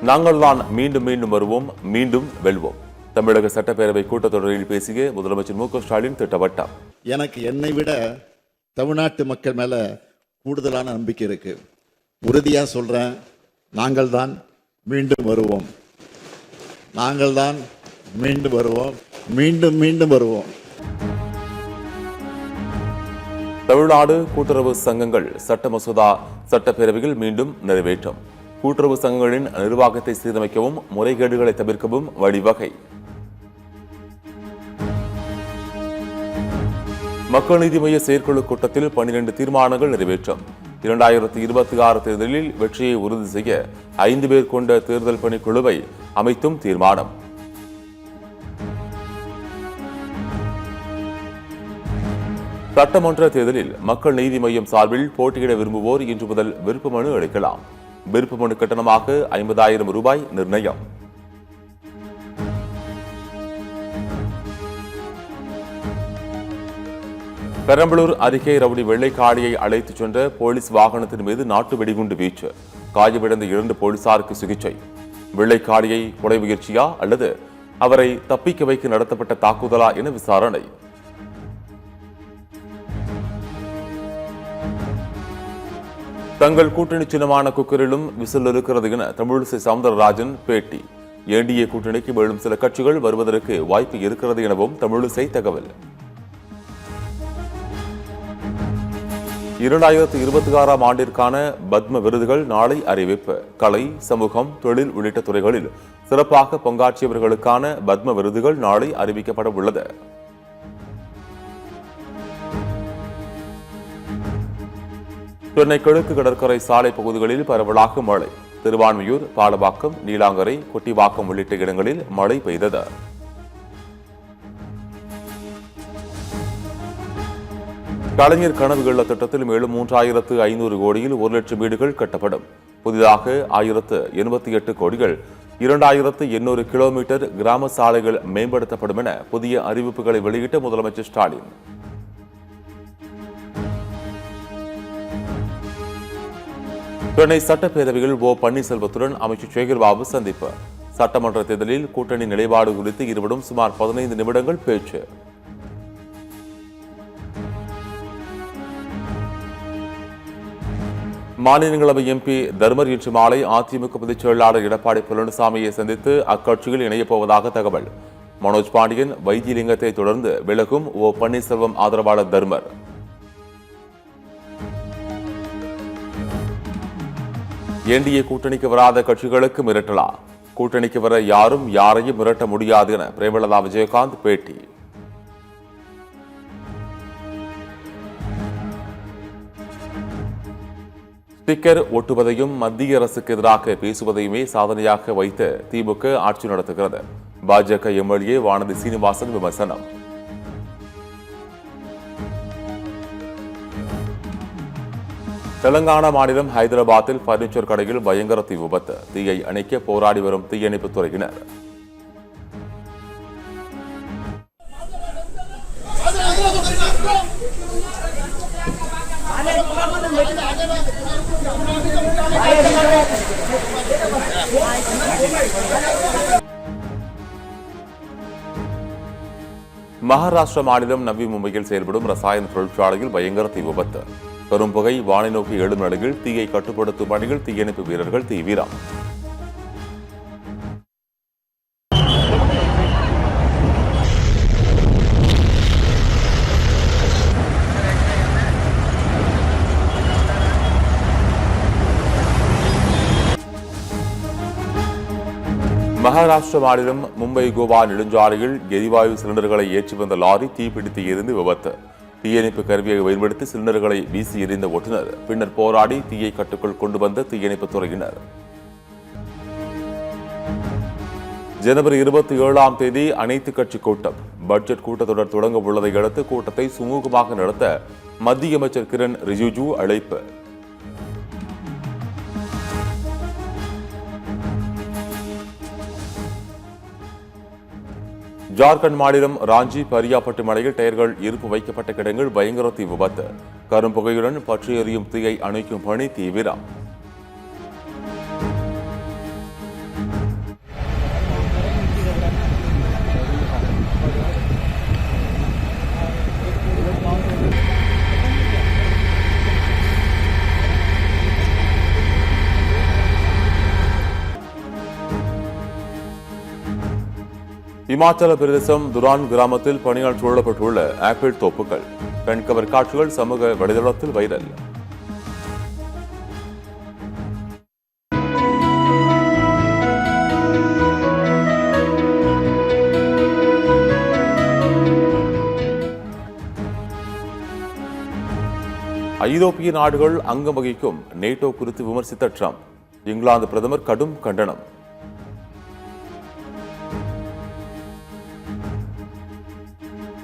நாங்கள் தான் மீண்டும் மீண்டும் வருவோம், மீண்டும் வெல்வோம். தமிழக சட்டப்பேரவை கூட்டத்தொடரில் பேசிய முதலமைச்சர் மு.க.ஸ்டாலின் திட்டவட்டம். எனக்கு என்னை விட தமிழ்நாட்டு மக்கள் மேல கூடுதலான நம்பிக்கை இருக்கு. உறுதியா சொல்றேன், நாங்கள் தான் மீண்டும் வருவோம், நாங்கள் தான் மீண்டும் வருவோம், மீண்டும் மீண்டும் வருவோம். தமிழ்நாடு கூட்டுறவு சங்கங்கள் சட்ட மசோதா சட்டப்பேரவையில் மீண்டும் நிறைவேற்றும். கூட்டுறவு சங்கங்களின் நிர்வாகத்தை சீரமைக்கவும் முறைகேடுகளை தவிர்க்கவும் வழிவகை. மக்கள் நீதி மய்ய செயற்குழு கூட்டத்தில் 12 தீர்மானங்கள் நிறைவேற்றும். 2026 தேர்தலில் வெற்றியை உறுதி செய்ய 5 பேர் கொண்ட தேர்தல் பணிக்குழுவை அமைத்தும் தீர்மானம். சட்டமன்ற தேர்தலில் மக்கள் நீதி மய்யம் சார்பில் போட்டியிட விரும்புவோர் இன்று முதல் விருப்பமனு அளிக்கலாம். விருப்பமனு கட்டணமாக 50,000 ரூபாய் நிர்ணயம். பெரம்பலூர் அருகே ரவுடி வெள்ளைக்காடியை அழைத்துச் சென்ற போலீஸ் வாகனத்தின் மீது நாட்டு வெடிகுண்டு வீச்சு. காயமடைந்த 2 போலீசாருக்கு சிகிச்சை. வெள்ளைக்காடியை கொலை முயற்சியா அல்லது அவரை தப்பிக்க வைக்க நடத்தப்பட்ட தாக்குதலா என விசாரணை. தங்கள் கூட்டணி சின்னமான குக்கரிலும் விசில் இருக்கிறது என தமிழிசை சவுந்தரராஜன் பேட்டி. என்டிஏ கூட்டணிக்கு மேலும் சில கட்சிகள் வருவதற்கு வாய்ப்பு இருக்கிறது எனவும் தமிழிசை தகவல். 2026 ஆண்டிற்கான பத்ம விருதுகள் நாளை அறிவிப்பு. கலை, சமூகம், தொழில் உள்ளிட்ட துறைகளில் சிறப்பாக பங்காற்றியவர்களுக்கான பத்ம விருதுகள் நாளை அறிவிக்கப்பட உள்ளது. சென்னை கிழக்கு கடற்கரை சாலை பகுதிகளில் பரவலாக மழை. திருவான்மியூர், பாலவாக்கம், நீலாங்கரை, கொட்டிவாக்கம் உள்ளிட்ட இடங்களில் மழை பெய்தது. கலைஞர் கனவு இல்ல திட்டத்தில் மேலும் 3,500 கோடியில் 1,00,000 வீடுகள் கட்டப்படும். புதிதாக 1,088 கோடிகள் 2,800 கிலோமீட்டர் கிராம சாலைகள் மேம்படுத்தப்படும் என புதிய அறிவிப்புகளை வெளியிட்ட முதலமைச்சர் ஸ்டாலின். சென்னை சட்டப்பேரவையில் ஓ பன்னீர்செல்வத்துடன் அமைச்சர் சேகர்பாபு சந்திப்பு. சட்டமன்ற தேர்தலில் கூட்டணி நிலைப்பாடு குறித்து இருவரும் சுமார் 15 நிமிடங்கள் பேச்சு. மாநிலங்களவை எம்பி தர்மர் இன்று மாலை அதிமுக பொதுச் செயலாளர் எடப்பாடி பழனிசாமியை சந்தித்து அக்கட்சியில் இணையப் போவதாக தகவல். மனோஜ் பாண்டியன், வைத்தியலிங்கத்தை தொடர்ந்து விலகும் ஓ பன்னீர்செல்வம் ஆதரவாளர் தர்மர். என்டிஏ கூட்டணிக்கு வராத கட்சிகளுக்கு மிரட்டலா? கூட்டணிக்கு வர யாரும் யாரையும் மிரட்ட முடியாது என பிரேமலதா விஜயகாந்த் பேட்டி. ஸ்டிக்கர் ஒட்டுவதையும் மத்திய அரசுக்கு எதிராக பேசுவதையுமே சாதனையாக வைத்து திமுக ஆட்சி நடத்துகிறது. பாஜக எம்எல்ஏ வானதி சீனிவாசன் விமர்சனம். தெலங்கானா மாநிலம் ஹைதராபாத்தில் பர்னிச்சர் கடையில் பயங்கர தீ விபத்து. தீயை அணைக்க போராடி வரும் தீயணைப்புத் துறையினர். மகாராஷ்டிரா மாநிலம் நவி மும்பையில் செயல்படும் ரசாயன தொழிற்சாலையில் பயங்கர தீ விபத்து. கரும்புகை வானை நோக்கி எழும் நிலையில் தீயை கட்டுப்படுத்தும் பணியில் தீயணைப்பு வீரர்கள் தீவிரம். மகாராஷ்டிரா மாநிலம் மும்பை கோவா நெடுஞ்சாலையில் எரிவாயு சிலிண்டர்களை ஏற்றி வந்த லாரி தீப்பிடித்து எரிந்து விபத்து. தீயணைப்பு கருவியை பயன்படுத்தி சிலிண்டர்களை வீசி எறிந்த ஓட்டுநர் பின்னர் போராடி தீயை கட்டுக்குள் கொண்டு வந்த தீயணைப்புத் துறையினர். ஜனவரி 27ஆம் தேதி அனைத்து கட்சி கூட்டம். பட்ஜெட் கூட்டத்தொடர் தொடங்க உள்ளதை அடுத்து கூட்டத்தை சுமூகமாக நடத்த மத்திய அமைச்சர் கிரண் ரிஜிஜு அழைப்பு. ஜார்க்கண்ட் மாநிலம் ராஞ்சி பரியாப்பட்டு மலையில் டயர்கள் இருப்பு வைக்கப்பட்ட கிடங்கில் பயங்கர தீ விபத்து. கரும்புகையுடன் பற்றி எறியும் தீயை அணைக்கும் பணி தீவிரம். இமாச்சல பிரதேசம் துரான் கிராமத்தில் பணியால் சூழப்பட்டுள்ள ஆப்பிள் தோப்புகள் கண்கவர் காட்சிகள் சமூக வலைதளத்தில் வைரல். ஐரோப்பிய நாடுகள் அங்கம் வகிக்கும் நேட்டோ குறித்து விமர்சித்த ட்ரம்ப், இங்கிலாந்து பிரதமர் கடும் கண்டனம்.